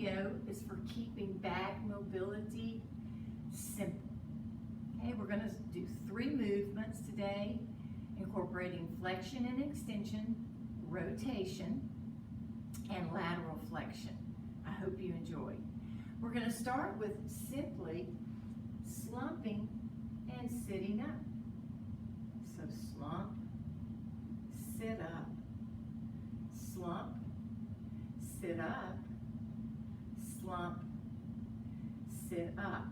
video is for keeping back mobility simple. Okay, we're going to do 3 movements today, incorporating flexion and extension, rotation, and lateral flexion. I hope you enjoy. We're going to start with simply slumping and sitting up. So slump, sit up, slump, sit up, slump, sit up.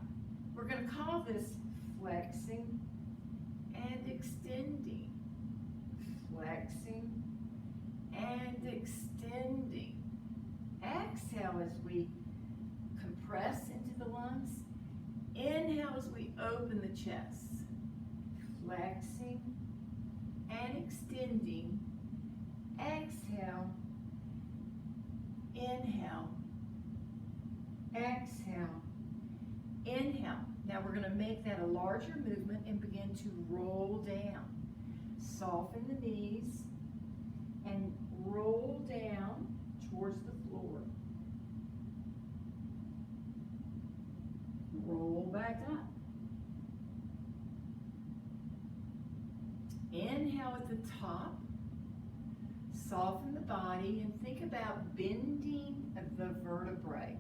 We're going to call this flexing and extending, flexing and extending. Exhale as we compress into the lungs. Inhale as we open the chest. Flexing and extending. Exhale. Inhale. Exhale. Inhale. Now we're going to make that a larger movement and begin to roll down. Soften the knees and roll down towards the floor. Roll back up. Inhale at the top. Soften the body and think about bending the vertebrae.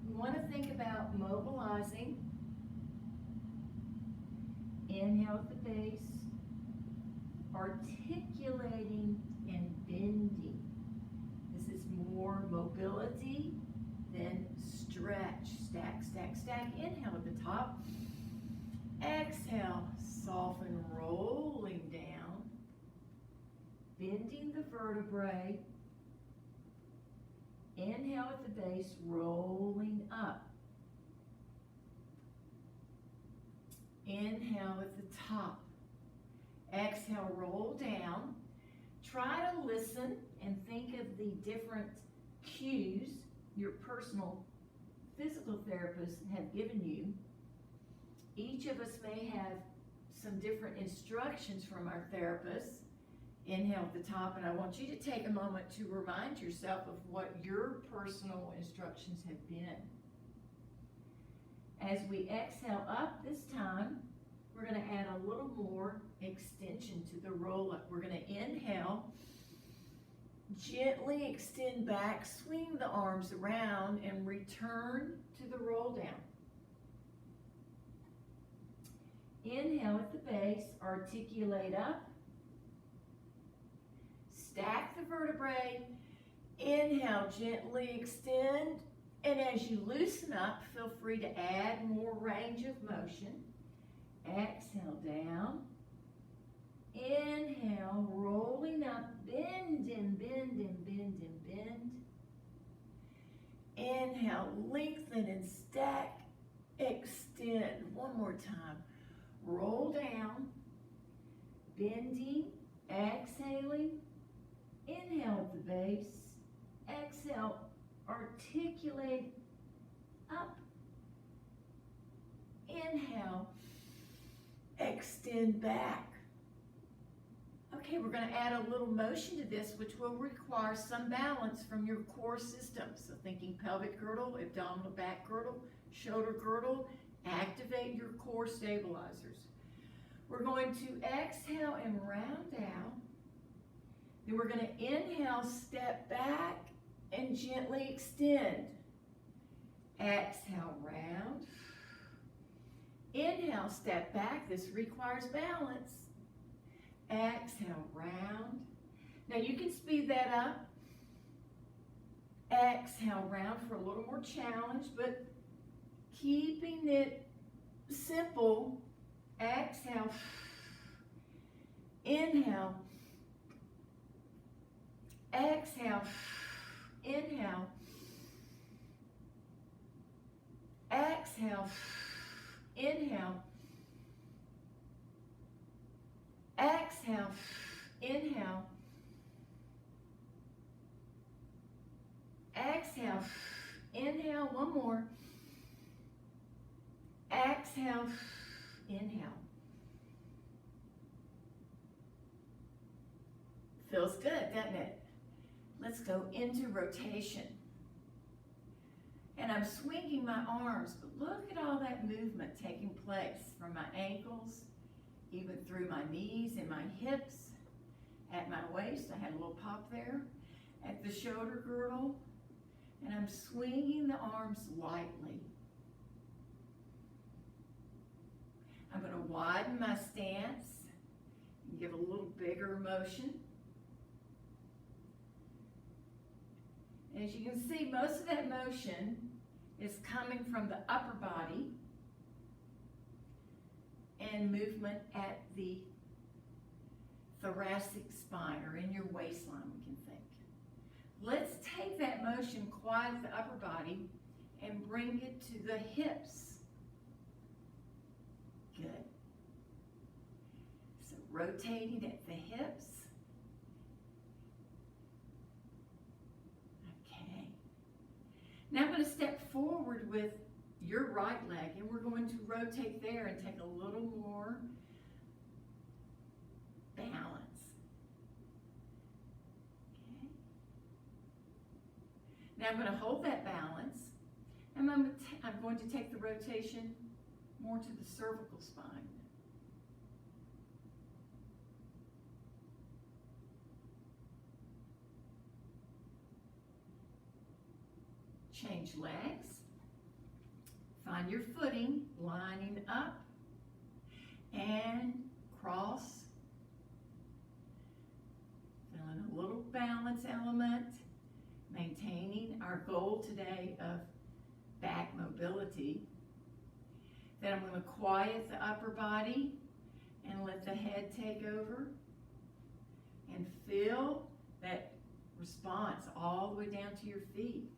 We want to think about mobilizing. Inhale at the base. Articulating and bending. This is more mobility than stretch. Stack, stack, stack. Inhale at the top. Exhale, soften, rolling down. Bending the vertebrae. Inhale at the base, rolling up. Inhale at the top. Exhale, roll down. Try to listen and think of the different cues your personal physical therapist have given you. Each of us may have some different instructions from our therapists. Inhale at the top, and I want you to take a moment to remind yourself of what your personal instructions have been. As we exhale up this time, we're going to add a little more extension to the roll up. We're going to inhale, gently extend back, swing the arms around, and return to the roll down. Inhale at the base, articulate up. Stack the vertebrae. Inhale, gently extend. And as you loosen up, feel free to add more range of motion. Exhale down. Inhale, rolling up, bend and bend and bend and bend. Inhale, lengthen and stack, extend. One more time. Roll down, bending, exhaling. Inhale at the base. Exhale, articulate up. Inhale, extend back. Okay, we're going to add a little motion to this, which will require some balance from your core system. So thinking pelvic girdle, abdominal back girdle, shoulder girdle, activate your core stabilizers. We're going to exhale and round out. Then we're going to inhale, step back, and gently extend. Exhale, round. Inhale, step back. This requires balance. Exhale, round. Now you can speed that up. Exhale, round for a little more challenge, but keeping it simple. Exhale. Inhale. Exhale. Inhale. Exhale. Inhale. Exhale. Inhale. Exhale. Inhale. One more. Exhale. Inhale. Feels good, doesn't it? Let's go into rotation. And I'm swinging my arms, but look at all that movement taking place from my ankles, even through my knees and my hips, at my waist. I had a little pop there, at the shoulder girdle, and I'm swinging the arms lightly. I'm going to widen my stance and give a little bigger motion. As you can see, most of that motion is coming from the upper body and movement at the thoracic spine, or in your waistline, we can think. Let's take that motion, quiet the upper body, and bring it to the hips. Good. So rotating at the hips. Now I'm going to step forward with your right leg, and we're going to rotate there and take a little more balance. Okay. Now I'm going to hold that balance, and I'm going to take the rotation more to the cervical spine. Change legs, find your footing, lining up, and cross. Feeling a little balance element, maintaining our goal today of back mobility. Then I'm going to quiet the upper body and let the head take over, and feel that response all the way down to your feet.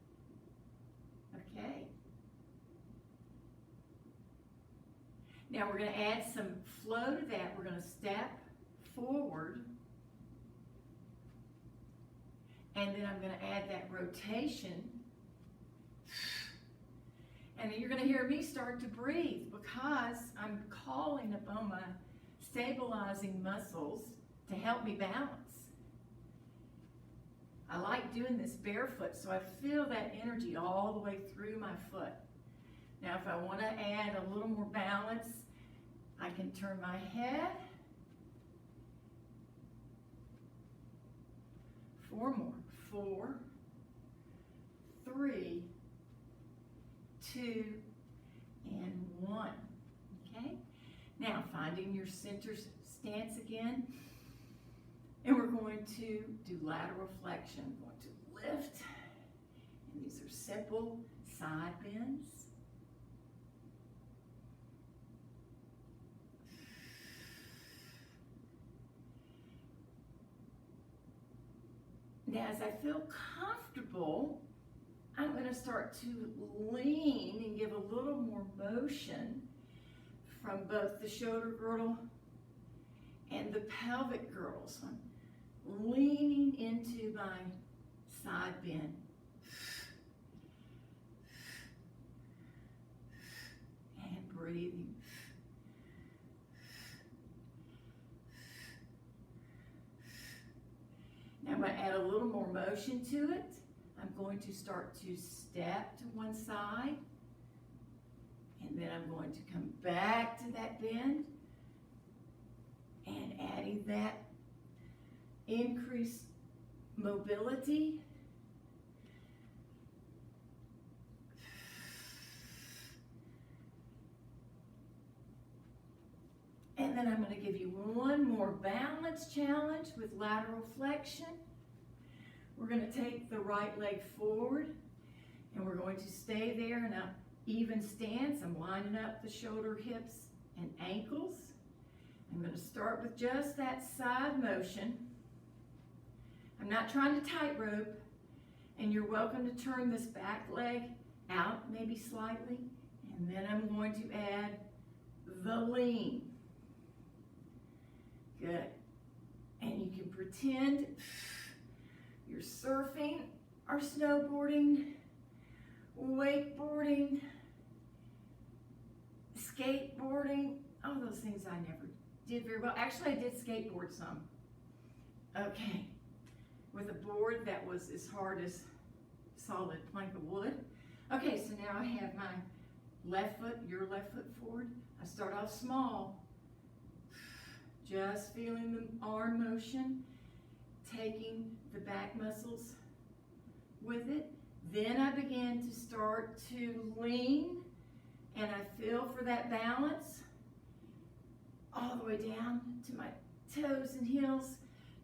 Okay. Now we're going to add some flow to that. We're going to step forward, and then I'm going to add that rotation. And then you're going to hear me start to breathe, because I'm calling upon my stabilizing muscles to help me balance. I like doing this barefoot, so I feel that energy all the way through my foot. Now, if I want to add a little more balance, I can turn my head. 4 more. 4, 3, 2, and 1. Okay? Now, finding your center stance again. And we're going to do lateral flexion. I'm going to lift, and these are simple side bends. Now, as I feel comfortable, I'm going to start to lean and give a little more motion from both the shoulder girdle and the pelvic girdle. So I'm leaning into my side bend. And breathing. Now I'm going to add a little more motion to it. I'm going to start to step to one side, and then I'm going to come back to that bend, and adding that increased mobility. And then I'm going to give you one more balance challenge with lateral flexion. We're going to take the right leg forward, and we're going to stay there in an even stance. I'm lining up the shoulder, hips, and ankles. I'm going to start with just that side motion. I'm not trying to tightrope, and you're welcome to turn this back leg out maybe slightly, and then I'm going to add the lean. Good. And you can pretend you're surfing or snowboarding, wakeboarding, skateboarding, all those things I never did very well. Actually, I did skateboard some. Okay. With a board that was as hard as solid plank of wood. Okay, so now I have my left foot, your left foot forward. I start off small, just feeling the arm motion, taking the back muscles with it. Then I begin to start to lean, and I feel for that balance all the way down to my toes and heels,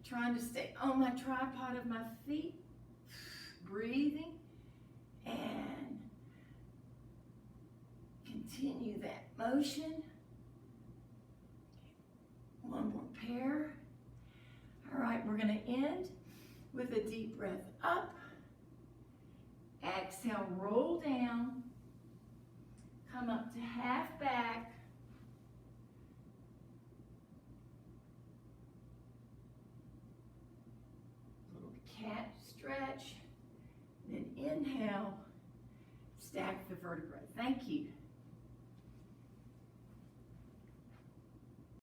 trying to stay on my tripod of my feet, breathing, and continue that motion. One more pair. All right, we're going to end with a deep breath up. Exhale, roll down. Come up to half back. Little cat stretch. Then inhale, stack the vertebrae. Thank you.